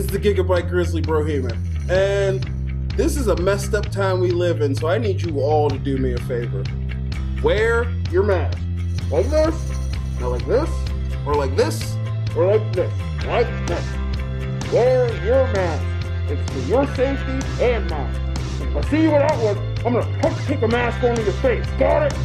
the Gigabyte Grizzly Bro Hemoth, and this is a messed up time we live in, so I need you all to do me a favor. Wear your mask. Like this, or like this, or like this, or like this, like this. Wear your mask. It's for your safety and mine. If I see you without one, I'm gonna kick a mask onto your face. Got it?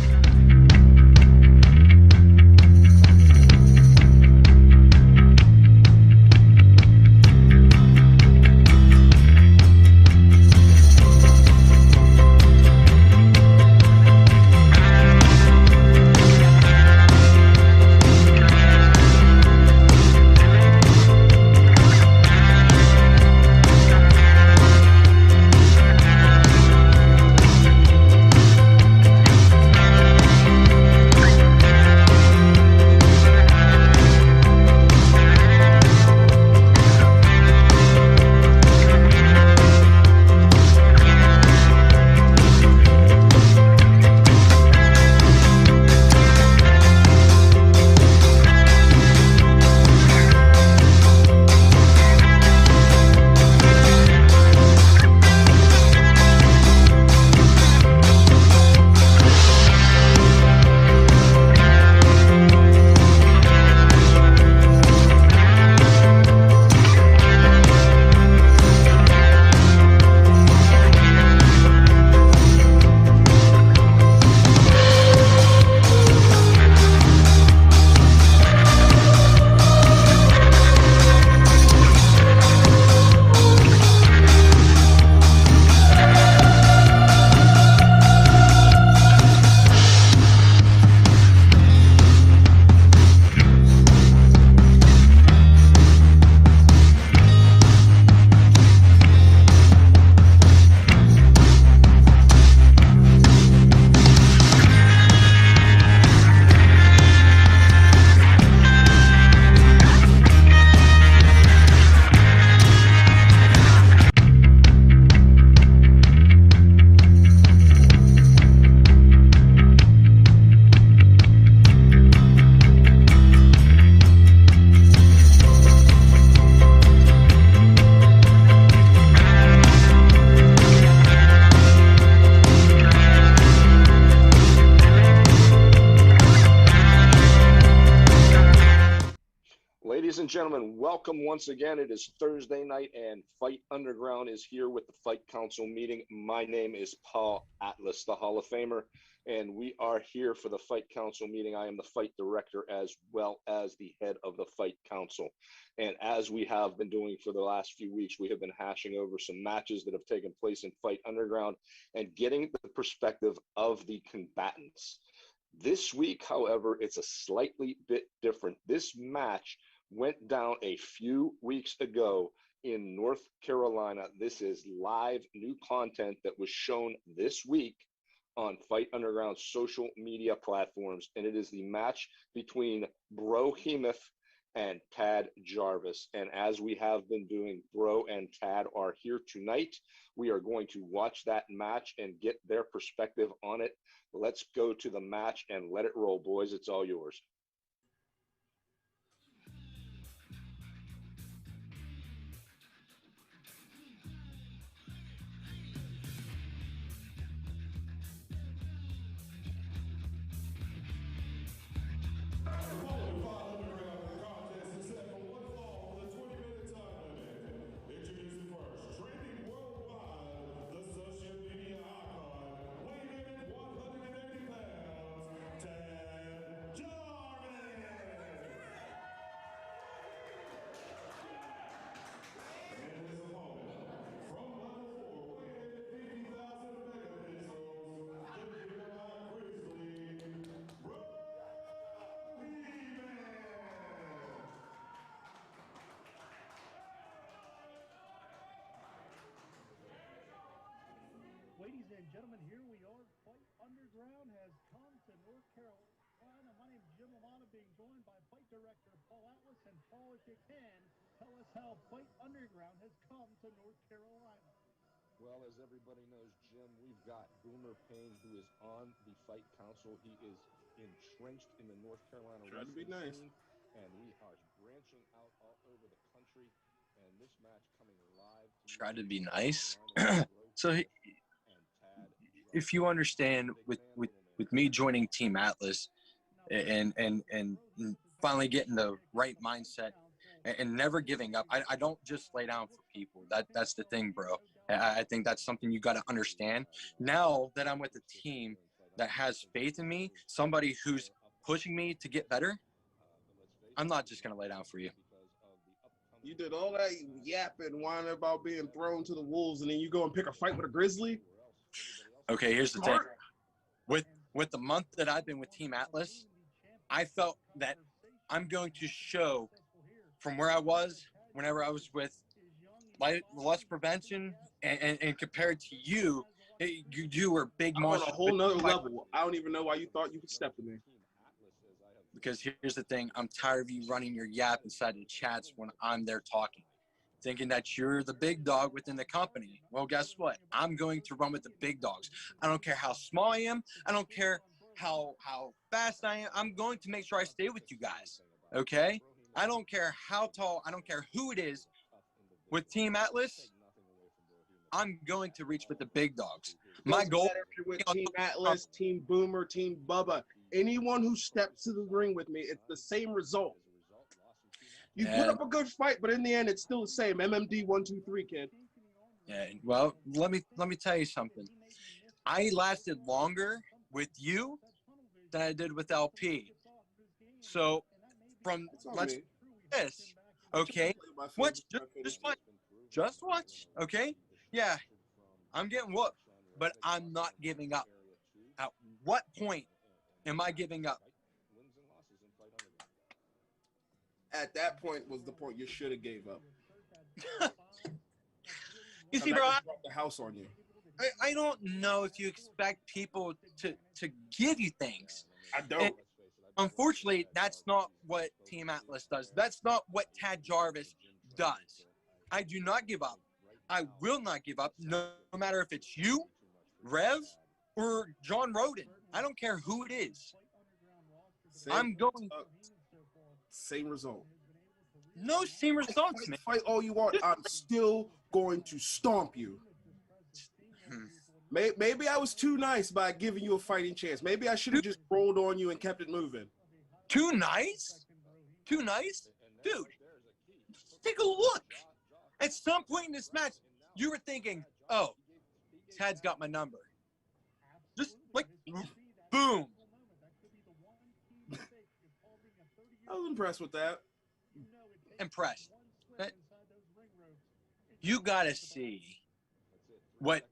Ladies and gentlemen, welcome once again. It is Thursday night and Fight Underground is here with the Fight Council meeting. My name is Paul Atlas, the Hall of Famer, and we are here for the Fight Council meeting. I am the Fight Director as well as the head of the Fight Council. And as we have been doing for the last few weeks, we have been hashing over some matches that have taken place in Fight Underground and getting the perspective of the combatants. This week, however, it's a slightly bit different. This match went down a few weeks ago in North Carolina. This is live new content that was shown this week on Fight Underground's social media platforms, and it is the match between Bro Hemoth and Tad Jarvis. And as we have been doing, Bro and Tad are here tonight. We are going to watch that match and get their perspective on it. Let's go to the match and let it roll, boys. It's all yours. Ladies and gentlemen, here we are. Fight Underground has come to North Carolina. My name is Jim Lamana, being joined by Fight Director Paul Atlas. And Paul, if you can, tell us how Fight Underground has come to North Carolina. Well, as everybody knows, Jim, we've got Boomer Payne, who is on the Fight Council. He is entrenched in the North Carolina Tried to be nice. Scene, and we are branching out all over the country. Try to be nice. So if you understand with me joining Team Atlas and finally getting the right mindset and never giving up, I don't just lay down for people. That's the thing, bro. I think that's something you got to understand. Now that I'm with a team that has faith in me, somebody who's pushing me to get better, I'm not just going to lay down for you. You did all that yapping, whining about being thrown to the wolves, and then you go and pick a fight with a grizzly? Okay, here's the thing. With the month that I've been with Team Atlas, I felt that I'm going to show from where I was whenever I was with Lust Prevention and compared to you, you were big I'm on monster. a whole nother level. I don't even know why you thought you could step to me. Because here's the thing, I'm tired of you running your yap inside the chats when I'm there talking, thinking that you're the big dog within the company. Well, guess what? I'm going to run with the big dogs. I don't care how small I am. I don't care how fast I am. I'm going to make sure I stay with you guys, okay? I don't care how tall. I don't care who it is. With Team Atlas, I'm going to reach with the big dogs. My goal Matter if you're with Team Atlas, Team Boomer, Team Bubba, anyone who steps to the ring with me, it's the same result. You put up a good fight, but in the end, it's still the same. MMD 1-2-3, kid. Yeah, well, let me tell you something. I lasted longer with you than I did with LP. So from let's this, okay? Watch, just watch, okay? Yeah, I'm getting whooped, but I'm not giving up. At what point am I giving up? At that point was the point you should have gave up. You see, bro, I dropped the house on you. I don't know if you expect people to give you things. I don't. And unfortunately, that's not what Team Atlas does. That's not what Tad Jarvis does. I do not give up. I will not give up, no matter if it's you, Rev, or John Roden. I don't care who it is. I'm going. Same result. No same results, man. Fight all you want. I'm still going to stomp you. Maybe I was too nice by giving you a fighting chance. Maybe I should have just rolled on you and kept it moving. Too nice? Too nice? Dude, take a look. At some point in this match, you were thinking, oh, Tad's got my number. Just like, boom. I was impressed with that. Impressed. You got to see what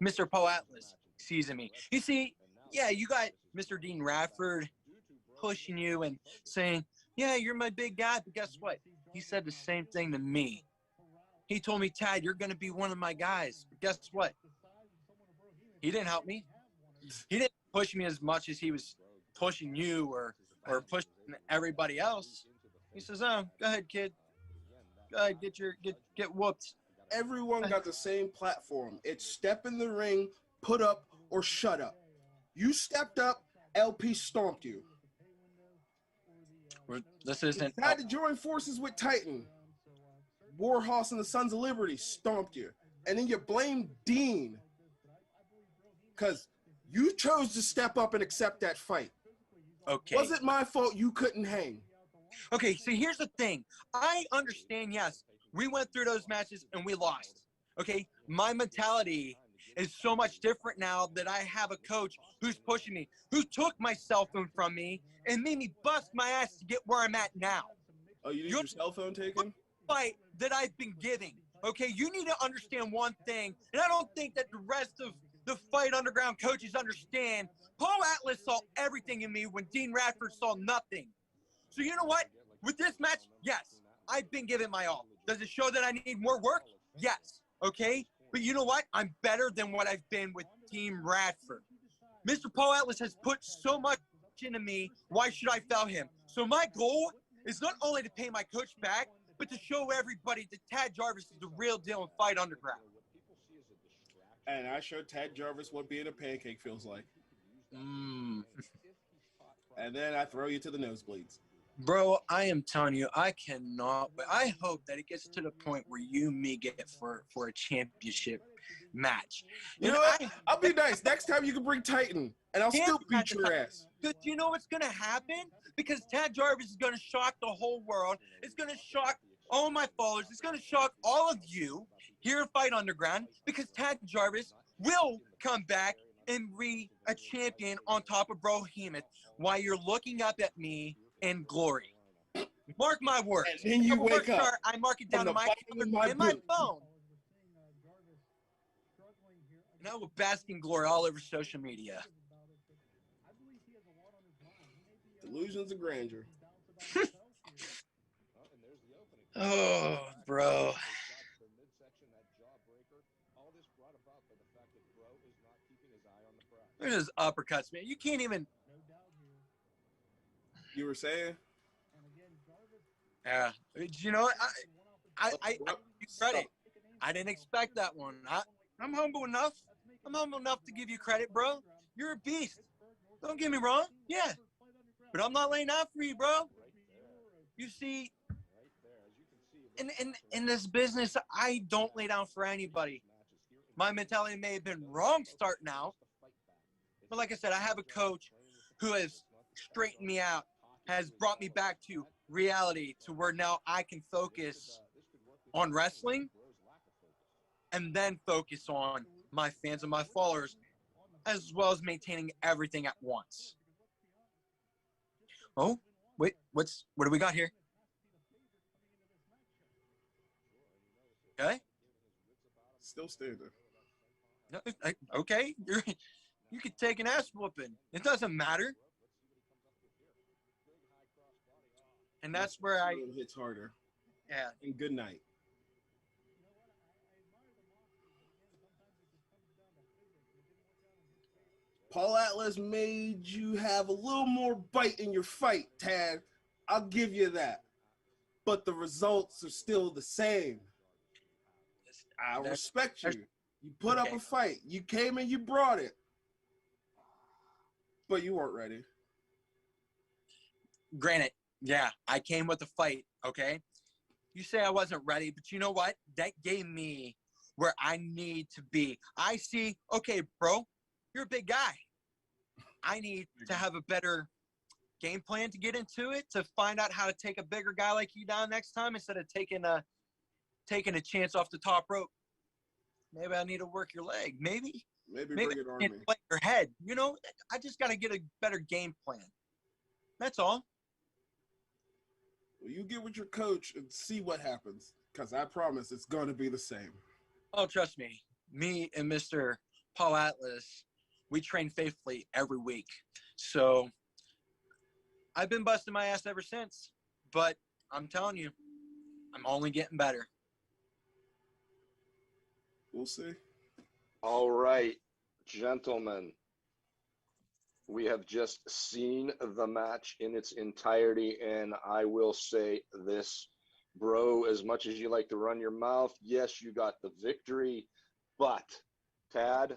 Mr. Poe Atlas sees in me. You see, yeah, you got Mr. Dean Radford pushing you and saying, yeah, you're my big guy, but guess what? He said the same thing to me. He told me, Tad, you're going to be one of my guys. But guess what? He didn't help me. He didn't push me as much as he was pushing you or pushing everybody else. He says, oh, go ahead, kid. Go ahead, get whooped. Everyone got the same platform. It's step in the ring, put up, or shut up. You stepped up, LP stomped you. This isn't. You had to join forces with Titan. Warhorse and the Sons of Liberty stomped you. And then you blame Dean because you chose to step up and accept that fight. Okay. Was it my fault you couldn't hang? Okay, so here's the thing. I understand, yes, we went through those matches and we lost. Okay, my mentality is so much different now that I have a coach who's pushing me, who took my cell phone from me and made me bust my ass to get where I'm at now. Oh, you need your cell phone taken? Fight that I've been giving. Okay, you need to understand one thing, and I don't think that the rest of the Fight Underground coaches understand. Paul Atlas saw everything in me when Dean Radford saw nothing. So you know what? With this match, yes, I've been giving my all. Does it show that I need more work? Yes. Okay? But you know what? I'm better than what I've been with Team Radford. Mr. Paul Atlas has put so much into me. Why should I fail him? So my goal is not only to pay my coach back, but to show everybody that Tad Jarvis is the real deal in Fight Underground. And I showed Tad Jarvis what being a pancake feels like. And then I throw you to the nosebleeds. Bro, I am telling you, I cannot. But I hope that it gets to the point where you and me get for a championship match. You And know what? I I'll be nice. Next time you can bring Titan, and I'll still beat your ass. Because you know what's going to happen? Because Tad Jarvis is going to shock the whole world. It's going to shock all my followers. It's going to shock all of you here in Fight Underground because Tad Jarvis will come back and be a champion on top of Bro Hemoth while you're looking up at me in glory. Mark my words. And then you wake up. I mark it from down the in my bottom of calendar, in my boot. phone. And I will bask in glory all over social media. Delusions of grandeur. Oh, bro. There's his uppercuts, man. You can't even. You were saying? Yeah. You know what? I give you credit. I didn't expect that one. I'm humble enough. I'm humble enough to give you credit, bro. You're a beast. Don't get me wrong. Yeah. But I'm not laying out for you, bro. You see, in this business, I don't lay down for anybody. My mentality may have been wrong starting out. But like I said, I have a coach who has straightened me out, has brought me back to reality to where now I can focus on wrestling and then focus on my fans and my followers, as well as maintaining everything at once. Oh, wait, what do we got here? Okay. Still standing. No, okay, you could take an ass whooping. It doesn't matter. And that's where It hits harder. Yeah. And good night. Paul Atlas made you have a little more bite in your fight, Tad. I'll give you that. But the results are still the same. I respect you. You put up a fight. You came and you brought it. But you weren't ready. Granted, yeah, I came with a fight, okay? You say I wasn't ready, but you know what? That gave me where I need to be. I see, okay, bro, you're a big guy. I need to have a better game plan to get into it, to find out how to take a bigger guy like you down next time instead of taking a chance off the top rope. Maybe I need to work your leg. Maybe bring it on me. Play your head. You know, I just got to get a better game plan. That's all. Well, you get with your coach and see what happens, because I promise it's going to be the same. Oh, trust me. Me and Mr. Paul Atlas, we train faithfully every week. So I've been busting my ass ever since. But I'm telling you, I'm only getting better. We'll see. All right, gentlemen. We have just seen the match in its entirety, and I will say this, bro, as much as you like to run your mouth, yes, you got the victory, but Tad,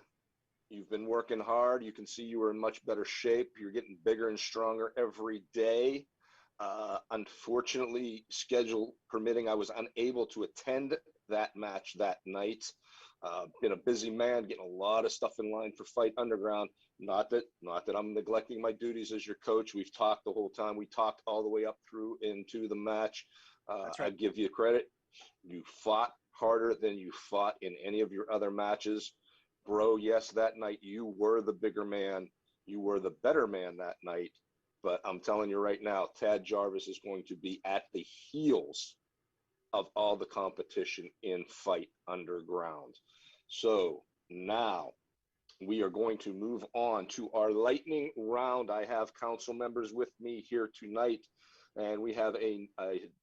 you've been working hard. You can see you were in much better shape. You're getting bigger and stronger every day. Unfortunately, schedule permitting, I was unable to attend that match that night. Been a busy man, getting a lot of stuff in line for Fight Underground. Not that I'm neglecting my duties as your coach. We've talked the whole time. We talked all the way up through into the match. Right. I give you credit. You fought harder than you fought in any of your other matches. Bro, yes, that night you were the bigger man. You were the better man that night. But I'm telling you right now, Tad Jarvis is going to be at the heels of all the competition in Fight Underground. So now we are going to move on to our lightning round. I have council members with me here tonight, and we have a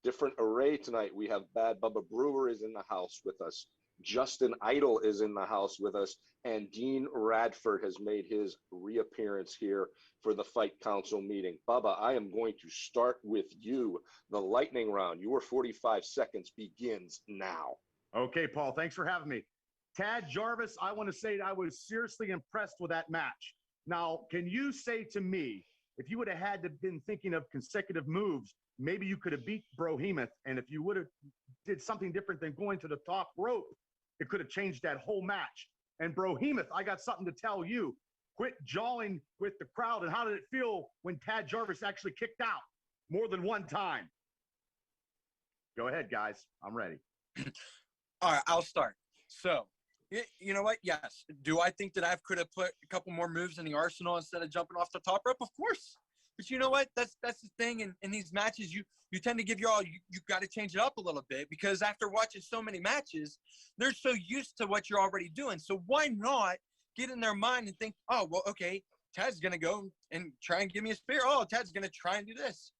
different array tonight. We have Bad Bubba Brewer is in the house with us. Justin Idol is in the house with us, and Dean Radford has made his reappearance here for the Fight Council meeting. Bubba, I am going to start with you. The lightning round, your 45 seconds begins now. Okay, Paul, thanks for having me. Tad Jarvis, I want to say I was seriously impressed with that match. Now, can you say to me if you would have had to been thinking of consecutive moves, maybe you could have beat Bro Hemoth. And if you would have did something different than going to the top rope, it could have changed that whole match. And Bro Hemoth, I got something to tell you. Quit jawing with the crowd. And how did it feel when Tad Jarvis actually kicked out more than one time? Go ahead, guys. I'm ready. All right, I'll start. So, you know what? Yes. Do I think that I could have put a couple more moves in the arsenal instead of jumping off the top rope? Of course. But you know what? That's the thing. In these matches, you tend to give you got to change it up a little bit, because after watching so many matches, they're so used to what you're already doing. So why not get in their mind and think, oh, well, okay, Tad's going to go and try and give me a spear. Oh, Tad's going to try and do this.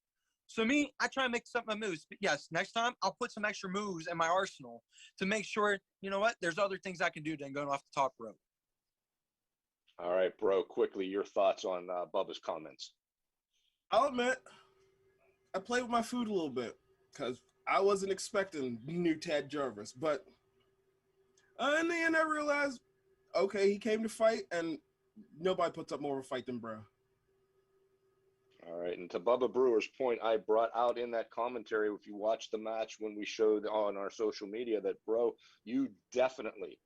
So me, I try and mix up my moves. But yes, next time I'll put some extra moves in my arsenal to make sure, you know what, there's other things I can do than going off the top rope. All right, bro, quickly, your thoughts on Bubba's comments. I'll admit, I played with my food a little bit because I wasn't expecting new Tad Jarvis. But in the end, I realized, okay, he came to fight, and nobody puts up more of a fight than Bro. All right, and to Bubba Brewer's point, I brought out in that commentary, if you watched the match when we showed on our social media, that, bro, you definitely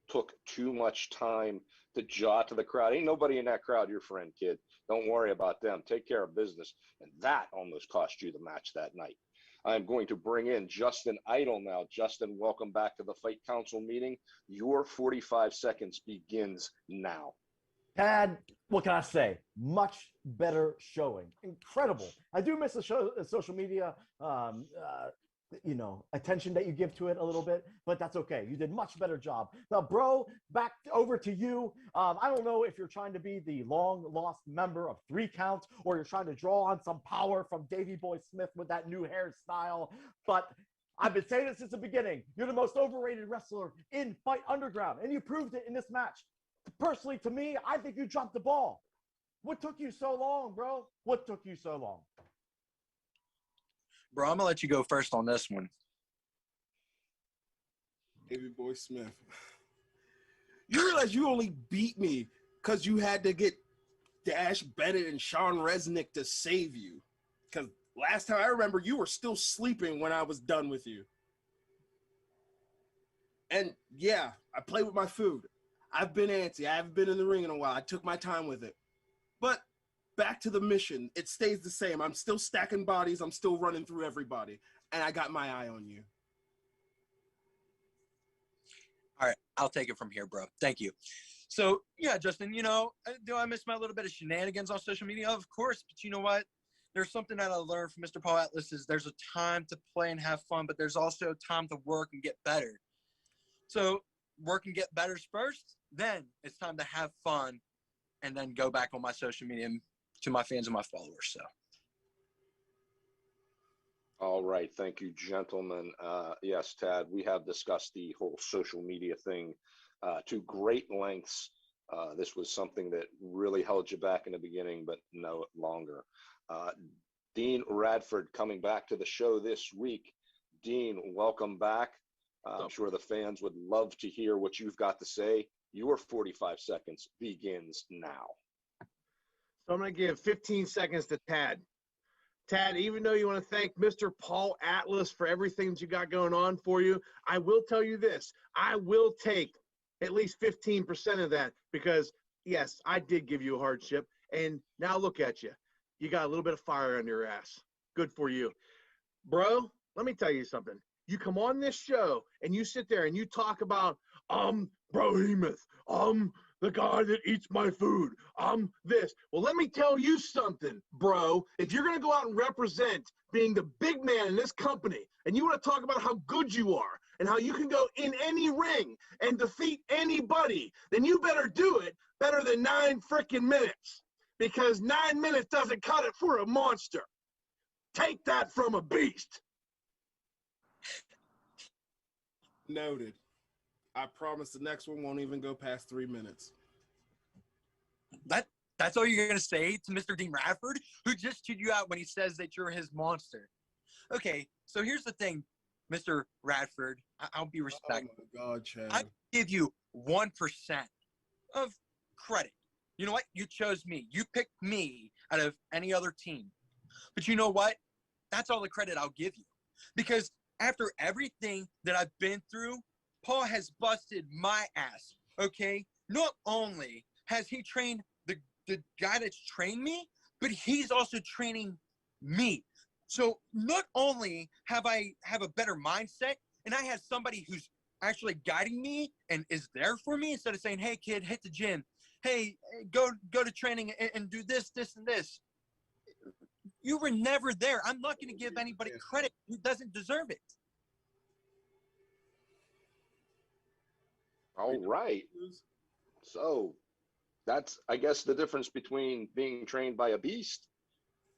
took too much time to jaw to the crowd. Ain't nobody in that crowd your friend, kid. Don't worry about them. Take care of business. And that almost cost you the match that night. I'm going to bring in Justin Idle now. Justin, welcome back to the Fight Council meeting. Your 45 seconds begins now. Tad, what can I say? Much better showing. Incredible. I do miss the social media, attention that you give to it a little bit, but that's okay. You did much better job. Now, Bro, back over to you. I don't know if you're trying to be the long lost member of 3 Count, or you're trying to draw on some power from Davey Boy Smith with that new hairstyle, but I've been saying it since the beginning. You're the most overrated wrestler in Fight Underground, and you proved it in this match. Personally, to me, I think you dropped the ball. What took you so long, bro? What took you so long? Bro, I'm going to let you go first on this one. Davey Boy Smith. You realize you only beat me because you had to get Dash Bennett and Sean Resnick to save you. Because last time I remember, you were still sleeping when I was done with you. And yeah, I play with my food. I've been antsy. I haven't been in the ring in a while. I took my time with it. But back to the mission. It stays the same. I'm still stacking bodies. I'm still running through everybody. And I got my eye on you. All right, I'll take it from here, bro. Thank you. So, yeah, Justin, do I miss my little bit of shenanigans on social media? Of course, but you know what? There's something that I learned from Mr. Paul Atlas is there's a time to play and have fun, but there's also time to work and get better. So work and get better first, then it's time to have fun and then go back on my social media to my fans and my followers. So. All right. Thank you, gentlemen. Yes, Tad, we have discussed the whole social media thing to great lengths. This was something that really held you back in the beginning, but no longer. Dean Radford coming back to the show this week. Dean, welcome back. I'm sure the fans would love to hear what you've got to say. Your 45 seconds begins now. So I'm going to give 15 seconds to Tad. Tad, even though you want to thank Mr. Paul Atlas for everything that you got going on for you, I will tell you this. I will take at least 15% of that because, yes, I did give you a hardship. And now look at you. You got a little bit of fire under your ass. Good for you. Bro, let me tell you something. You come on this show and you sit there and you talk about, Bro Hemoth, the guy that eats my food, this. Well, let me tell you something, bro. If you're going to go out and represent being the big man in this company and you want to talk about how good you are and how you can go in any ring and defeat anybody, then you better do it better than 9 freaking minutes because 9 minutes doesn't cut it for a monster. Take that from a beast. Noted. I promise the next one won't even go past 3 minutes. That's all you're going to say to Mr. Dean Radford, who just chewed you out when he says that you're his monster. Okay, so here's the thing, Mr. Radford. I'll be respectful. Oh, my God, Chad. I give you 1% of credit. You know what? You chose me. You picked me out of any other team. But you know what? That's all the credit I'll give you. Because after everything that I've been through, Paul has busted my ass, okay? Not only has he trained the guy that's trained me, but he's also training me. So not only have I have a better mindset, and I have somebody who's actually guiding me and is there for me instead of saying, hey, kid, hit the gym. Hey, go to training and do this, this, and this. You were never there. I'm not going to give anybody credit who doesn't deserve it. All right. So that's, I guess, the difference between being trained by a beast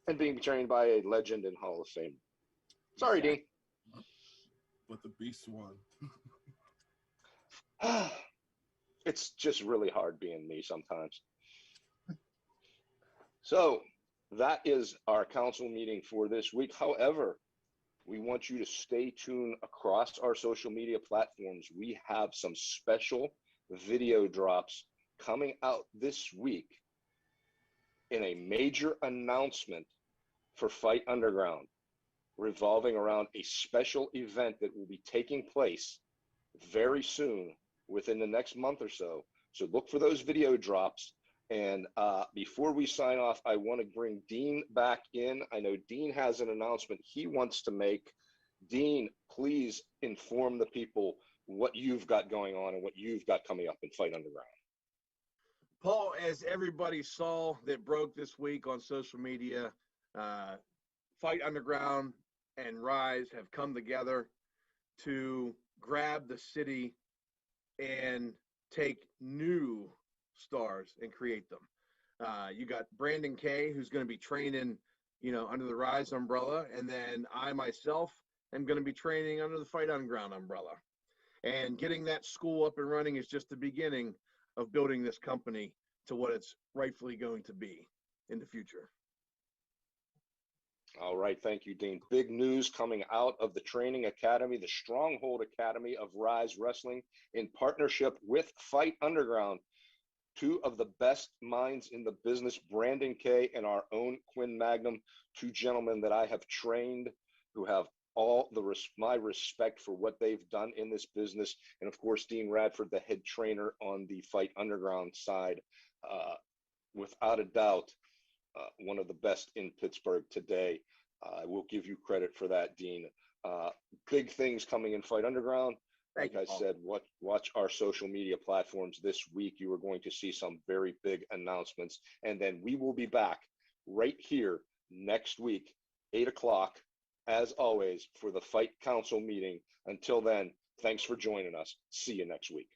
and being trained by a legend and Hall of Fame. Sorry, Dean. But the beast won. It's just really hard being me sometimes. So that is our council meeting for this week. However, we want you to stay tuned across our social media platforms. We have some special video drops coming out this week in a major announcement for Fight Underground, revolving around a special event that will be taking place very soon, within the next month or so. So look for those video drops. And before we sign off, I want to bring Dean back in. I know Dean has an announcement he wants to make. Dean, please inform the people what you've got going on and what you've got coming up in Fight Underground. Paul, as everybody saw that broke this week on social media, Fight Underground and Rise have come together to grab the city and take new stars and create them. You got Brandon Kay, who's going to be training, under the Rise umbrella, and then I myself am going to be training under the Fight Underground umbrella. And getting that school up and running is just the beginning of building this company to what it's rightfully going to be in the future. All right, thank you, Dean. Big news coming out of the Training Academy, the Stronghold Academy of Rise Wrestling, in partnership with Fight Underground. Two of the best minds in the business, Brandon Kay and our own Quinn Magnum, two gentlemen that I have trained who have all my respect for what they've done in this business. And of course, Dean Radford, the head trainer on the Fight Underground side, without a doubt, one of the best in Pittsburgh today. I will give you credit for that, Dean. Big things coming in Fight Underground. Like I said, watch our social media platforms this week. You are going to see some very big announcements. And then we will be back right here next week, 8 o'clock, as always, for the Fight Council meeting. Until then, thanks for joining us. See you next week.